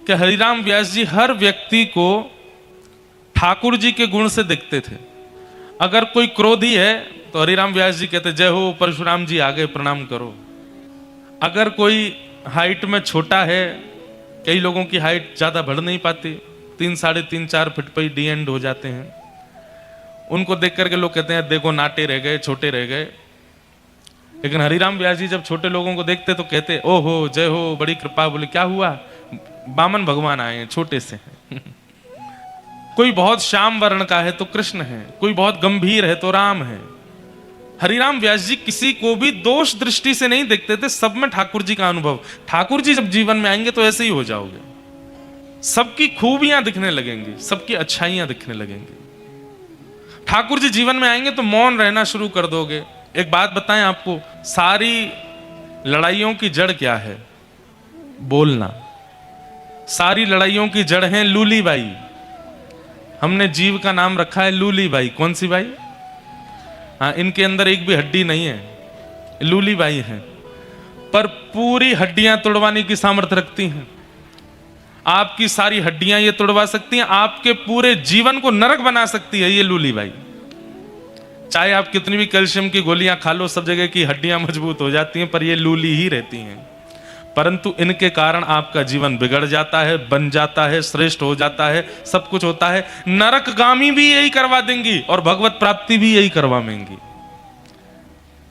कि हरिराम व्यास जी हर व्यक्ति को ठाकुर जी के गुण से देखते थे। अगर कोई क्रोधी है तो हरिराम व्यास जी कहते जय हो परशुराम जी आ गए, प्रणाम करो। अगर कोई हाइट में छोटा है, कई लोगों की हाइट ज्यादा बढ़ नहीं पाती, 3, 3.5, 4 फीट पर ही डी एंड हो जाते हैं, उनको देख करके लोग कहते हैं देखो नाटे रह गए, छोटे रह गए। लेकिन हरिराम व्यास जी जब छोटे लोगों को देखते तो कहते ओहो जय हो, बड़ी कृपा। बोले क्या हुआ? वामन भगवान आए हैं, छोटे से हैं। कोई बहुत श्याम वर्ण का है तो कृष्ण है, कोई बहुत गंभीर है तो राम है। हरिराम व्यास जी किसी को भी दोष दृष्टि से नहीं देखते थे, सब में ठाकुर जी का अनुभव। ठाकुर जी जब जीवन में आएंगे तो ऐसे ही हो जाओगे, सबकी खूबियां दिखने लगेंगी, सबकी अच्छाइयां दिखने लगेंगी। ठाकुर जी जीवन में आएंगे तो मौन रहना शुरू कर दोगे। एक बात बताएं आपको, सारी लड़ाइयों की जड़ क्या है? बोलना। सारी लड़ाइयों की जड़ है लूली बाई। हमने जीव का नाम रखा है लूली बाई। कौन सी बाई? हाँ, इनके अंदर एक भी हड्डी नहीं है, लूली बाई है, पर पूरी हड्डियां तोड़वाने की सामर्थ्य रखती हैं। आपकी सारी हड्डियां ये तोड़वा सकती हैं, आपके पूरे जीवन को नरक बना सकती है ये लूली बाई। चाहे आप कितनी भी कैल्शियम की गोलियां खा लो, सब जगह की हड्डियां मजबूत हो जाती हैं, पर ये लूली ही रहती हैं। परंतु इनके कारण आपका जीवन बिगड़ जाता है, बन जाता है, श्रेष्ठ हो जाता है, सब कुछ होता है। नरकगामी भी यही करवा देंगी और भगवत प्राप्ति भी यही करवाएंगी।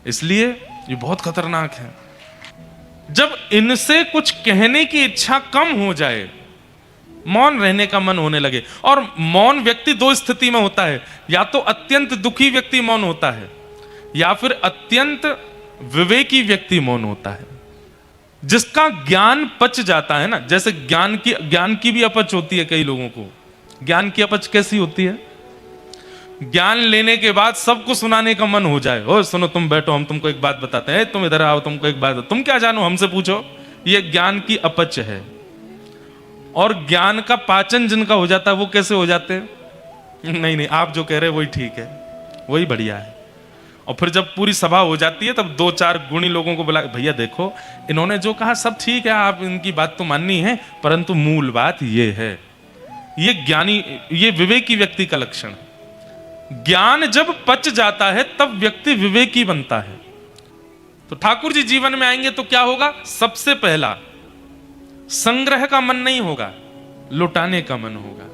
इसलिए ये बहुत खतरनाक है। जब इनसे कुछ कहने की इच्छा कम हो जाए, मौन रहने का मन होने लगे। और मौन व्यक्ति दो स्थिति में होता है, या तो अत्यंत दुखी व्यक्ति मौन होता है, या फिर अत्यंत विवेकी व्यक्ति मौन होता है। जिसका ज्ञान पच जाता है ना, जैसे ज्ञान की भी अपच होती है कई लोगों को। ज्ञान की अपच कैसी होती है? ज्ञान लेने के बाद सबको सुनाने का मन हो जाए। ओ सुनो, तुम बैठो, हम तुमको एक बात बताते हैं, तुम इधर आओ, तुमको एक बात, तुम क्या जानो, हमसे पूछो। ये ज्ञान की अपच है। और ज्ञान का पाचन जिनका हो जाता है वो कैसे हो जाते हैं? नहीं नहीं, आप जो कह रहे हैं वही ठीक है, वही बढ़िया है। और फिर जब पूरी सभा हो जाती है तब 2-4 गुणी लोगों को बुला, भैया देखो इन्होंने जो कहा सब ठीक है, आप इनकी बात तो माननी है, परंतु मूल बात ये है। ये ज्ञानी, ये विवेकी व्यक्ति का लक्षण है। ज्ञान जब पच जाता है तब व्यक्ति विवेकी बनता है। तो ठाकुर जी जीवन में आएंगे तो क्या होगा? सबसे पहला, संग्रह का मन नहीं होगा, लुटाने का मन होगा।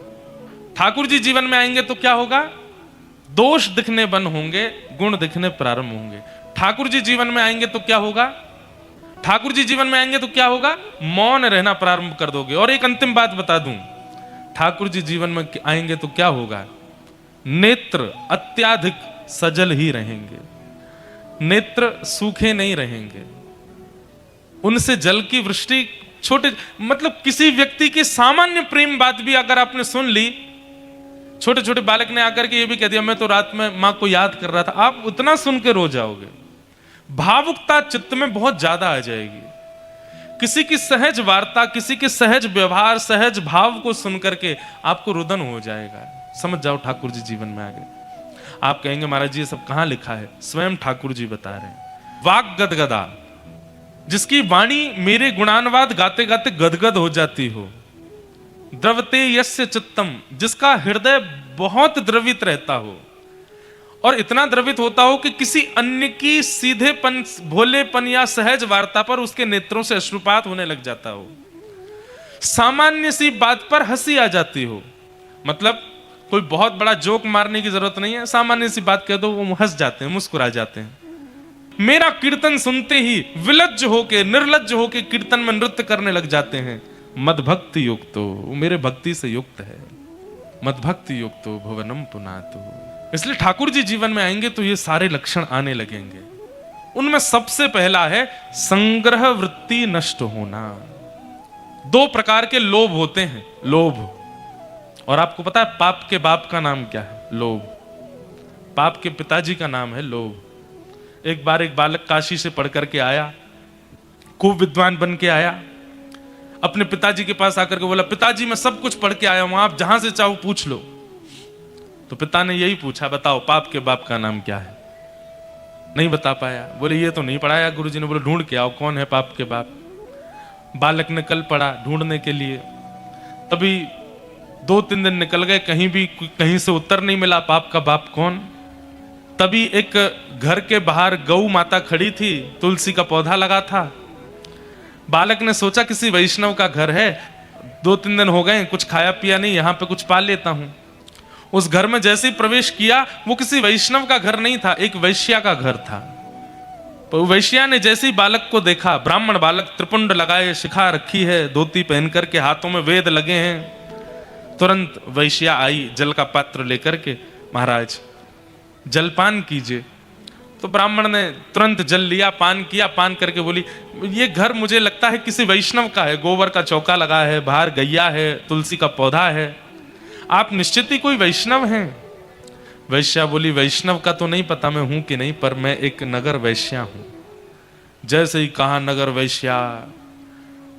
ठाकुर जी जीवन में आएंगे तो क्या होगा? दोष दिखने बंद होंगे, गुण दिखने प्रारंभ होंगे। ठाकुर जी जीवन में आएंगे तो क्या होगा? ठाकुर जी जीवन में आएंगे तो क्या होगा? मौन रहना प्रारंभ कर दोगे। और एक अंतिम बात बता दूं, ठाकुर जी जीवन में आएंगे तो क्या होगा? नेत्र अत्याधिक सजल ही रहेंगे, नेत्र सूखे नहीं रहेंगे। उनसे जल की वृष्टि, छोटे मतलब किसी व्यक्ति की सामान्य प्रेम बात भी अगर आपने सुन ली, छोटे छोटे बालक ने आकर के ये भी कह दिया मैं तो रात में मां को याद कर रहा था, आप उतना सुन के रो जाओगे। भावुकता चित्त में बहुत ज्यादा आ जाएगी। किसी की सहज वार्ता, किसी के सहज व्यवहार, सहज भाव को सुन करके आपको रुदन हो जाएगा। समझ जाओ ठाकुर जी जीवन में आ गए। आप कहेंगे महाराज जी ये सब कहां लिखा है? स्वयं ठाकुर जी बता रहे हैं। वाक गदगदा, जिसकी वाणी मेरे गुणानुवाद गाते गाते गदगद हो जाती हो। द्रवते यस्य चित्तम, जिसका हृदय बहुत द्रवित रहता हो, और इतना द्रवित होता हो कि किसी अन्य की सीधेपन, भोलेपन या सहज वार्ता पर उसके नेत्रों से अश्रुपात होने लग जाता हो। सामान्य सी बात पर हंसी आ जाती हो, मतलब कोई बहुत बड़ा जोक मारने की जरूरत नहीं है, सामान्य सी बात कह दो वो हंस जाते हैं, मुस्कुरा जाते हैं। मेरा कीर्तन सुनते ही विलज्ज होके, निर्लज्ज होके कीर्तन में नृत्य करने लग जाते हैं। मदभक्ति युक्तो, वो मेरे भक्ति से युक्त है। मदभक्ति युक्तो भुवनम पुनातो। इसलिए ठाकुर जी जीवन में आएंगे तो ये सारे लक्षण आने लगेंगे। उनमें सबसे पहला है संग्रह वृत्ति नष्ट होना। 2 प्रकार के लोभ होते हैं, लोभ। और आपको पता है पाप के बाप का नाम क्या है? लोभ। पाप के पिताजी का नाम है लोभ। एक बार एक बालक काशी से पढ़ करके आया, खूब विद्वान बन के आया, अपने पिताजी के पास आकर के बोला पिताजी मैं सब कुछ पढ़ के आया हूं, आप जहां से चाहो पूछ लो। तो पिता ने यही पूछा बताओ पाप के बाप का नाम क्या है? नहीं बता पाया। बोले ये तो नहीं पढ़ाया गुरुजी ने। बोले ढूंढ के आओ कौन है पाप के बाप। बालक ने कल पढ़ा ढूंढने के लिए, तभी 2-3 दिन निकल गए, कहीं से उत्तर नहीं मिला, पाप का बाप कौन। तभी एक घर के बाहर गौ माता खड़ी थी, तुलसी का पौधा लगा था। बालक ने सोचा किसी वैष्णव का घर है, 2-3 दिन हो गए, कुछ खाया पिया नहीं, यहाँ पे कुछ पा लेता हूं। उस घर में जैसे ही प्रवेश किया, वो किसी वैष्णव का घर नहीं था, एक वैश्या का घर था। तो वैश्या ने जैसे ही बालक को देखा, ब्राह्मण बालक, त्रिपुंड लगाए, शिखा रखी है, धोती पहन करके, हाथों में वेद लगे हैं, तुरंत वैश्या आई जल का पात्र लेकर के, महाराज जलपान कीजिए। तो ब्राह्मण ने तुरंत जल लिया, पान किया, पान करके बोली, ये घर मुझे लगता है किसी वैष्णव का है, गोबर का चौका लगा है, बाहर गैया है, तुलसी का पौधा है, आप निश्चित ही कोई वैष्णव हैं। वैश्या बोली, वैष्णव का तो नहीं पता मैं हूं कि नहीं, पर मैं एक नगर वैश्या हूं। जैसे ही कहा नगर वैश्या,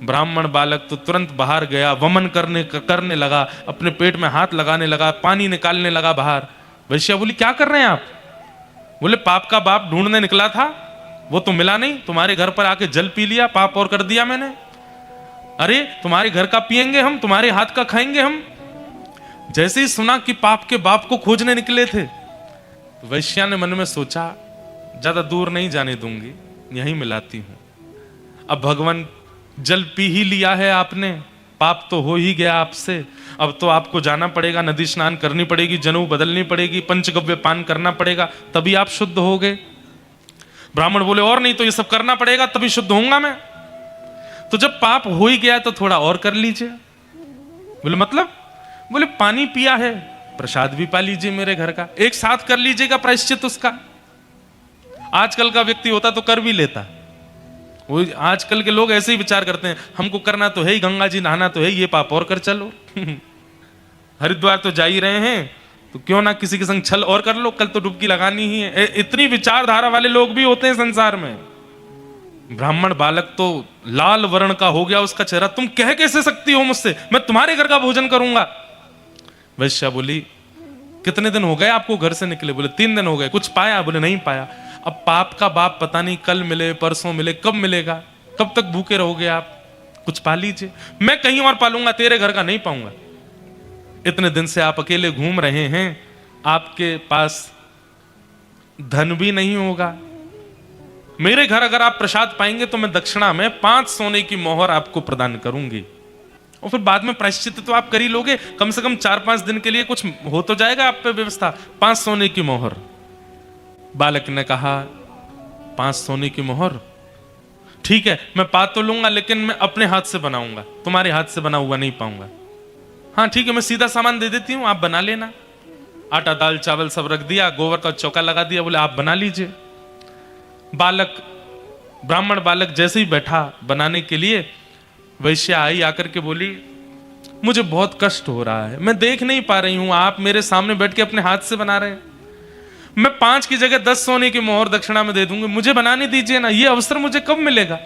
ब्राह्मण बालक तो तुरंत बाहर गया, वमन करने लगा, अपने पेट में हाथ लगाने लगा, पानी निकालने लगा बाहर। वैश्या बोली, क्या कर रहे हैं आप? बोले, पाप का बाप ढूंढने निकला था, वो तो मिला नहीं, तुम्हारे घर पर आके जल पी लिया, पाप और कर दिया मैंने। अरे तुम्हारे घर का पिएंगे हम, तुम्हारे हाथ का खाएंगे हम। जैसे ही सुना कि पाप के बाप को खोजने निकले थे, वैश्या ने मन में सोचा, ज्यादा दूर नहीं जाने दूंगी, यहीं मिलाती हूं। अब भगवान जल पी ही लिया है आपने, पाप तो हो ही गया आपसे, अब तो आपको जाना पड़ेगा, नदी स्नान करनी पड़ेगी, जनेऊ बदलनी पड़ेगी, पंचगव्य पान करना पड़ेगा, तभी आप शुद्ध हो गए। ब्राह्मण बोले, और नहीं तो ये सब करना पड़ेगा तभी शुद्ध होऊंगा मैं। तो जब पाप हो ही गया तो थोड़ा और कर लीजिए। बोले, मतलब? बोले, पानी पिया है, प्रसाद भी पा लीजिए मेरे घर का, एक साथ कर लीजिएगा प्रायश्चित उसका। आजकल का व्यक्ति होता तो कर भी लेता, वो आजकल के लोग ऐसे ही विचार करते हैं, हमको करना तो है ही, गंगा जी नहाना तो है, ये पाप और कर चलो। हरिद्वार तो जा ही रहे हैं, तो क्यों ना किसी के संग छल और कर लो, कल तो डुबकी लगानी ही है। इतनी विचारधारा वाले लोग भी होते हैं संसार में। ब्राह्मण बालक तो लाल वर्ण का हो गया उसका चेहरा, तुम कह कैसे सकती हो मुझसे, मैं तुम्हारे घर का भोजन करूंगा। वैश्या बोली, कितने दिन हो गए आपको घर से निकले? बोले, 3 दिन हो गए। कुछ पाया? बोले, नहीं पाया। अब पाप का बाप पता नहीं कल मिले, परसों मिले, कब मिलेगा, कब तक भूखे रहोगे आप, कुछ पा लीजिए। मैं कहीं और पालूंगा, तेरे घर का नहीं पाऊंगा। इतने दिन से आप अकेले घूम रहे हैं, आपके पास धन भी नहीं होगा। मेरे घर अगर आप प्रसाद पाएंगे तो मैं दक्षिणा में 5 सोने की मोहर आपको प्रदान करूंगी, और फिर बाद में प्रायश्चित तो आप कर ही लोगे, कम से कम 4-5 दिन के लिए कुछ हो तो जाएगा आप पे व्यवस्था। 5 सोने की मोहर। बालक ने कहा, 5 सोने की मोहर, ठीक है, मैं पा तो लूंगा, लेकिन मैं अपने हाथ से बनाऊंगा, तुम्हारे हाथ से बना हुआ नहीं पाऊंगा। हाँ ठीक है, मैं सीधा सामान दे देती हूं, आप बना लेना। आटा दाल चावल सब रख दिया, गोबर का चौका लगा दिया, बोले आप बना लीजिए। बालक, ब्राह्मण बालक जैसे ही बैठा बनाने के लिए, वैश्या आई आकर के बोली, मुझे बहुत कष्ट हो रहा है, मैं देख नहीं पा रही हूं, आप मेरे सामने बैठ के अपने हाथ से बना रहे हैं। मैं 5 की जगह 10 सोने की मोहर दक्षिणा में दे दूंगी, मुझे बनाने दीजिए ना, ये अवसर मुझे कब मिलेगा?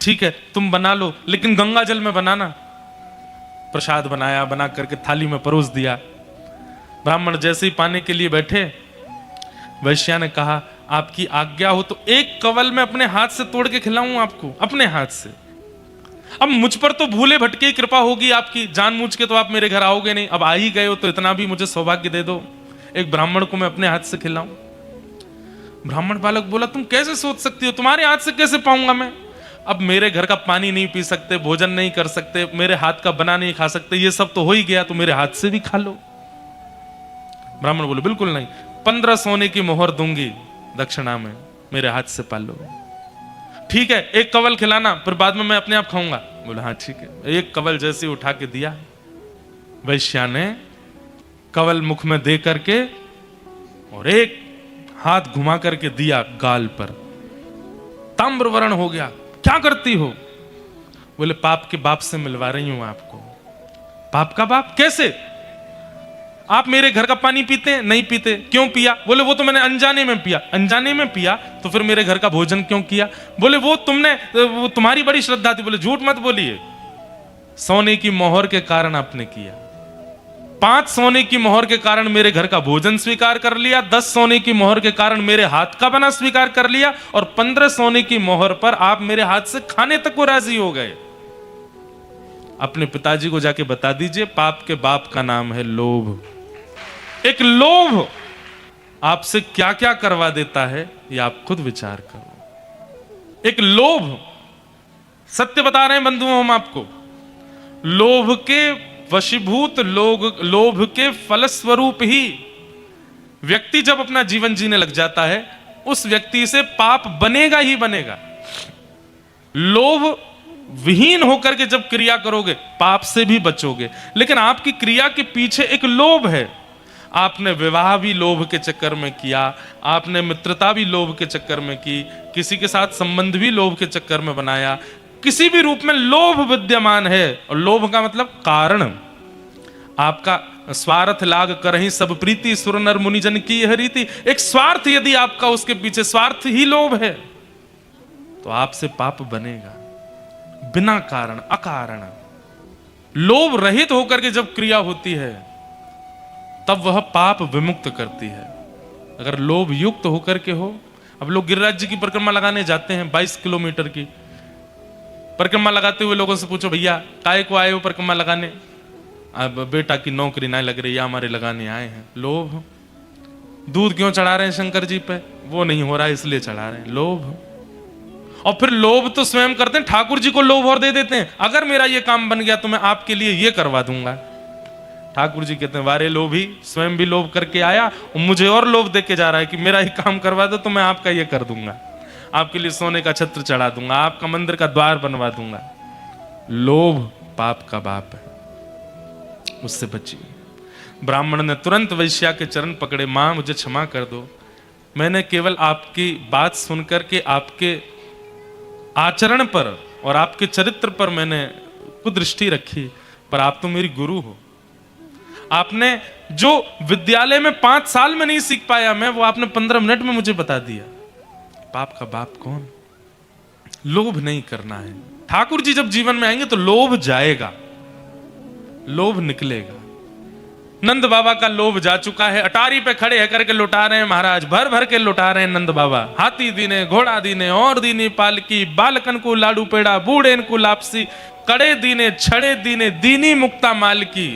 ठीक है तुम बना लो, लेकिन गंगा जल में बनाना। प्रसाद बनाया, बना करके थाली में परोस दिया। ब्राह्मण जैसे ही पाने के लिए बैठे, वैश्या ने कहा, आपकी आज्ञा हो तो एक कवल में अपने हाथ से तोड़ के खिलाऊं आपको, अपने हाथ से। अब मुझ पर तो भूले भटके ही कृपा होगी आपकी, जानबूझ के तो आप मेरे घर आओगे नहीं, अब आ ही गए हो तो इतना भी मुझे सौभाग्य दे दो, एक ब्राह्मण को मैं अपने हाथ से खिलाऊं। ब्राह्मण बालक बोला, तुम कैसे सोच सकती हो, तुम्हारे हाथ से कैसे पाऊंगा मैं? अब मेरे घर का पानी नहीं पी सकते, भोजन नहीं कर सकते, मेरे हाथ का बना नहीं खा सकते, ये सब तो हो ही गया, तो मेरे हाथ से भी खा लो। ब्राह्मण बोले, बिल्कुल नहीं, 15 सोने की मोहर दूंगी दक्षिणा में, मेरे हाथ से पालो। ठीक है, एक कवल खिलाना, फिर बाद में मैं अपने आप खाऊंगा। बोला हाँ ठीक है। एक कवल जैसे उठा के दिया, वैश्या ने कवल मुख में दे करके और एक हाथ घुमा करके दिया गाल पर, ताम्र वर्ण हो गया। क्या करती हो? बोले पाप के बाप से मिलवा रही हूं आपको। पाप का बाप कैसे? आप मेरे घर का पानी पीते हैं? नहीं पीते। क्यों पिया? बोले वो तो मैंने अनजाने में पिया। अनजाने में पिया तो फिर मेरे घर का भोजन क्यों किया? बोले वो तुम्हारी बड़ी श्रद्धा थी। बोले झूठ मत बोलिए, सोने की मोहर के कारण आपने किया। 5 सोने की मोहर के कारण मेरे घर का भोजन स्वीकार कर लिया, 10 सोने की मोहर के कारण मेरे हाथ का बना स्वीकार कर लिया, और 15 सोने की मोहर पर आप मेरे हाथ से खाने तक को राजी हो गए। अपने पिताजी को जाके बता दीजिए, पाप के बाप का नाम है लोभ। एक लोभ आपसे क्या क्या करवा देता है ये आप खुद विचार करो। एक लोभ, सत्य बता रहे हैं बंधुओं हम आपको, लोभ के वशीभूत लोभ के फलस्वरूप ही व्यक्ति जब अपना जीवन जीने लग जाता है, उस व्यक्ति से पाप बनेगा ही बनेगा। लोभ विहीन होकर के जब क्रिया करोगे पाप से भी बचोगे, लेकिन आपकी क्रिया के पीछे एक लोभ है। आपने विवाह भी लोभ के चक्कर में किया, आपने मित्रता भी लोभ के चक्कर में की, किसी के साथ संबंध भी लोभ के चक्कर में बनाया, किसी भी रूप में लोभ विद्यमान है। और लोभ का मतलब कारण, आपका स्वार्थ लाग करहि सब प्रीति सुर नर मुनिजन की यह रीति। एक स्वार्थ यदि आपका उसके पीछे स्वार्थ ही लोभ है तो आपसे पाप बनेगा बिना कारण अकारण। लोभ रहित होकर के जब क्रिया होती है तब वह पाप विमुक्त करती है। अगर लोभ युक्त होकर के हो, अब लोग गिरिराज जी की परिक्रमा लगाने जाते हैं, 22 किलोमीटर की परिक्रमा लगाते हुए लोगों से पूछो, भैया काय को आए हो परिक्रमा लगाने? अब बेटा की नौकरी नहीं लग रही, या हमारे लगाने आए हैं। लोभ। दूध क्यों चढ़ा रहे हैं शंकर जी पे? वो नहीं हो रहा इसलिए चढ़ा रहे हैं। लोभ। और फिर लोभ तो स्वयं करते हैं, ठाकुर जी को लोभ और दे देते हैं, अगर मेरा ये काम बन गया तो मैं आपके लिए ये करवा दूंगा। ठाकुर जी कहते हैं, वारे लोभी, स्वयं भी लोभ करके आया और मुझे और लोभ दे के जा रहा है कि मेरा ये काम करवा दो तो मैं आपका ये कर दूंगा, आपके लिए सोने का छत्र चढ़ा दूंगा, आपका मंदिर का द्वार बनवा दूंगा। लोभ पाप का बाप है, उससे बचिए। ब्राह्मण ने तुरंत वैश्या के चरण पकड़े, मां मुझे क्षमा कर दो, मैंने केवल आपकी बात सुनकर के आपके आचरण पर और आपके चरित्र पर मैंने कुदृष्टि रखी, पर आप तो मेरी गुरु हो। आपने जो विद्यालय में 5 साल में नहीं सीख पाया मैं, वो आपने 15 मिनट में मुझे बता दिया। पाप का बाप कौन? लोभ नहीं करना है। ठाकुर जी जब जीवन में आएंगे तो लोभ जाएगा, लोभ निकलेगा। नंद बाबा का लोभ जा चुका है, अटारी पे खड़े है करके लुटा रहे हैं महाराज, भर भर के लुटा रहे हैं नंद बाबा। हाथी दीने, घोड़ा दीने, और दीनी पालकी, बालकन को लाडू पेड़ा, बूढ़ेन को लापसी, कड़े दीने, छड़े दीने, दीनी मुक्ता मालकी,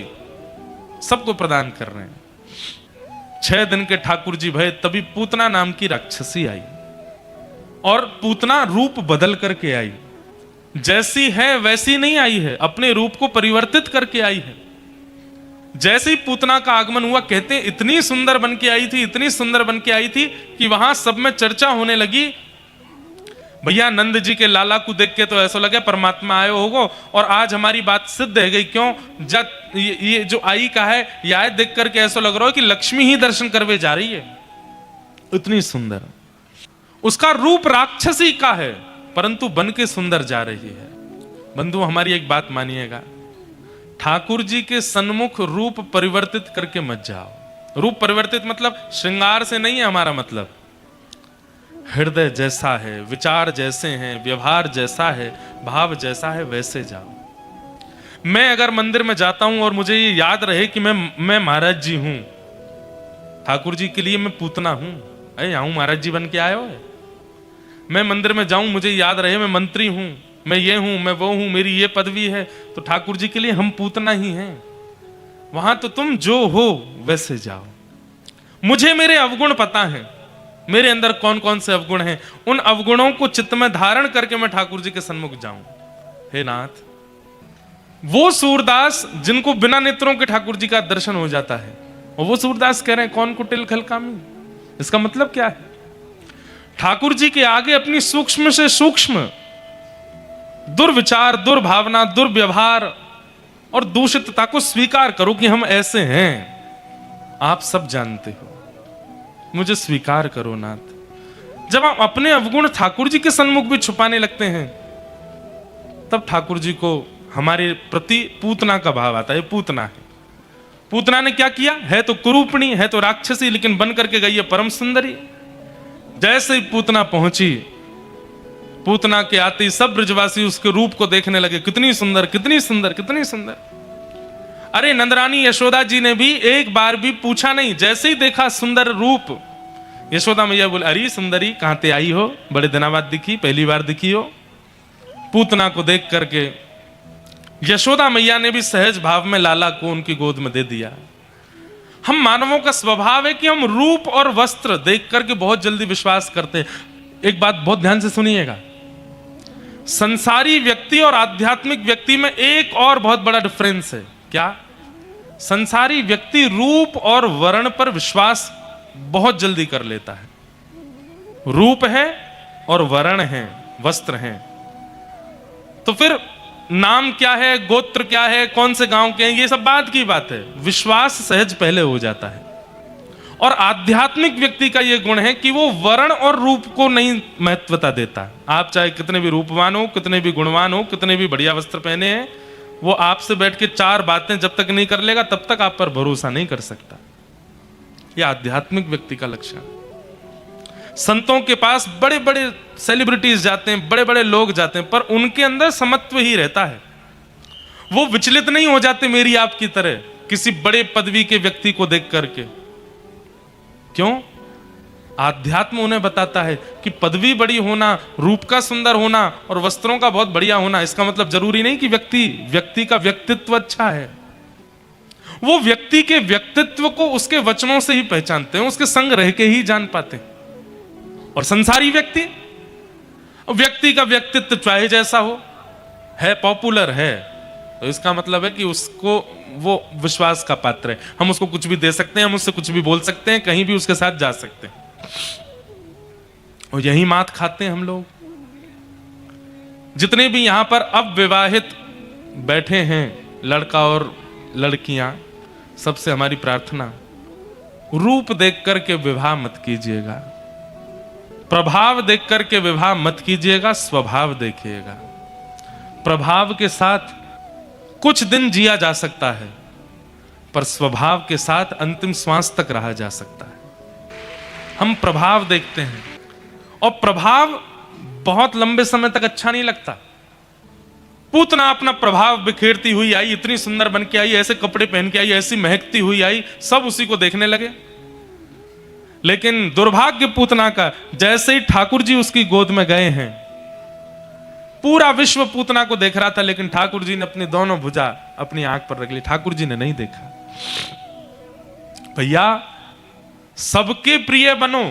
सबको प्रदान कर रहे हैं। 6 दिन के ठाकुर जी भय, तभी पूतना नाम की राक्षसी आई, और पूतना रूप बदल करके आई। जैसी है वैसी नहीं आई है, अपने रूप को परिवर्तित करके आई है। जैसे ही पूतना का आगमन हुआ, कहते इतनी सुंदर बन के आई थी, इतनी सुंदर बन के आई थी कि वहां सब में चर्चा होने लगी। भैया नंद जी के लाला को देख के तो ऐसा लगे परमात्मा आए होगो, और आज हमारी बात सिद्ध है गई। क्यों? जब ये जो आई का है, ये आय देख करके ऐसा लग रहा है कि लक्ष्मी ही दर्शन करवे जा रही है, इतनी सुंदर। उसका रूप राक्षसी का है, परंतु बन के सुंदर जा रही है। बंधु हमारी एक बात मानिएगा, ठाकुर जी के सन्मुख रूप परिवर्तित करके मत जाओ। रूप परिवर्तित मतलब श्रृंगार से नहीं है हमारा मतलब, हृदय जैसा है, विचार जैसे हैं, व्यवहार जैसा है, भाव जैसा है, वैसे जाओ। मैं अगर मंदिर में जाता हूं और मुझे ये याद रहे कि मैं महाराज जी हूं, ठाकुर जी के लिए मैं पूतना हूं, अरे यहां महाराज जी बन के आए हो। मैं मंदिर में जाऊं, मुझे याद रहे मैं मंत्री हूं, मैं ये हूं, मैं वो हूं, मेरी ये पदवी है, तो ठाकुर जी के लिए हम पूतना ही हैं। वहां तो तुम जो हो वैसे जाओ। मुझे मेरे अवगुण पता है, मेरे अंदर कौन कौन से अवगुण हैं, उन अवगुणों को चित्त में धारण करके मैं ठाकुर जी के सन्मुख जाऊं। हे नाथ, वो सूरदास जिनको बिना नेत्रों के ठाकुर जी का दर्शन हो जाता है, और वो सूरदास कह रहे हैं कौन कुटिल खलकामी। इसका मतलब क्या है? ठाकुर जी के आगे अपनी सूक्ष्म से सूक्ष्म दुर्विचार, दुर्भावना, दुर्व्यवहार और दूषितता को स्वीकार करो कि हम ऐसे हैं। आप सब जानते हो, मुझे स्वीकार करो नाथ। जब आप अपने अवगुण ठाकुर जी के सन्मुख भी छुपाने लगते हैं, तब ठाकुर जी को हमारे प्रति पूतना का भाव आता है। पूतना है, पूतना ने क्या किया? है तो कुरूपणी, है तो राक्षसी, लेकिन बन करके गई है परम सुंदरी। जैसे ही पूतना पहुंची, पूतना के आते ही सब ब्रजवासी उसके रूप को देखने लगे, कितनी सुंदर, कितनी सुंदर, कितनी सुंदर। अरे नंदरानी यशोदा जी ने भी एक बार भी पूछा नहीं, जैसे ही देखा सुंदर रूप, यशोदा मैया बोले, अरे सुंदरी कहां ते आई हो, बड़े दिनों बाद दिखी, पहली बार दिखी हो। पूतना को देख करके यशोदा मैया ने भी सहज भाव में लाला को उनकी गोद में दे दिया। हम मानवों का स्वभाव है कि हम रूप और वस्त्र देख करके बहुत जल्दी विश्वास करते हैं। एक बात बहुत ध्यान से सुनिएगा, संसारी व्यक्ति और आध्यात्मिक व्यक्ति में एक और बहुत बड़ा डिफरेंस है। क्या? संसारी व्यक्ति रूप और वर्ण पर विश्वास बहुत जल्दी कर लेता है। रूप है और वर्ण है, वस्त्र हैं, तो फिर नाम क्या है, गोत्र क्या है, कौन से गांव के हैं, ये सब बात की बात है। विश्वास सहज पहले हो जाता है। और आध्यात्मिक व्यक्ति का यह गुण है कि वो वर्ण और रूप को नहीं महत्वता देता। आप चाहे कितने भी रूपवान हो, कितने भी गुणवान हो, कितने भी बढ़िया वस्त्र पहने हैं, वो आपसे बैठ के चार बातें जब तक नहीं कर लेगा तब तक आप पर भरोसा नहीं कर सकता। यह आध्यात्मिक व्यक्ति का लक्षण। संतों के पास बड़े बड़े सेलिब्रिटीज जाते हैं, बड़े बड़े लोग जाते हैं, पर उनके अंदर समत्व ही रहता है। वो विचलित नहीं हो जाते मेरी आपकी तरह किसी बड़े पदवी के व्यक्ति को देख करके। क्यों? आध्यात्म उन्हें बताता है कि पदवी बड़ी होना, रूप का सुंदर होना और वस्त्रों का बहुत बढ़िया होना, इसका मतलब जरूरी नहीं कि व्यक्ति का व्यक्तित्व अच्छा है। वो व्यक्ति के व्यक्तित्व को उसके वचनों से ही पहचानते हैं, उसके संग रह के ही जान पाते हैं। और संसारी व्यक्ति का व्यक्तित्व चाहे जैसा हो, है पॉपुलर है, तो इसका मतलब है कि उसको वो विश्वास का पात्र है। हम उसको कुछ भी दे सकते हैं, हम उससे कुछ भी बोल सकते हैं, कहीं भी उसके साथ जा सकते हैं। और यही मात खाते हैं हम लोग। जितने भी यहां पर अब विवाहित बैठे हैं, लड़का और लड़कियां, सबसे हमारी प्रार्थना, रूप देख करके विवाह मत कीजिएगा, प्रभाव देख करके विवाह मत कीजिएगा, स्वभाव देखिएगा। प्रभाव के साथ कुछ दिन जिया जा सकता है, पर स्वभाव के साथ अंतिम श्वास तक रहा जा सकता है। हम प्रभाव देखते हैं और प्रभाव बहुत लंबे समय तक अच्छा नहीं लगता। पूतना अपना प्रभाव बिखेरती हुई आई, इतनी सुंदर बन के आई, ऐसे कपड़े पहन के आई, ऐसी महकती हुई आई, सब उसी को देखने लगे। लेकिन दुर्भाग्य पूतना का, जैसे ही ठाकुर जी उसकी गोद में गए हैं, पूरा विश्व पूतना को देख रहा था, लेकिन ठाकुर जी ने अपनी दोनों भुजा अपनी आंख पर रख ली, ठाकुर जी ने नहीं देखा। भैया, सबके प्रिय बनो,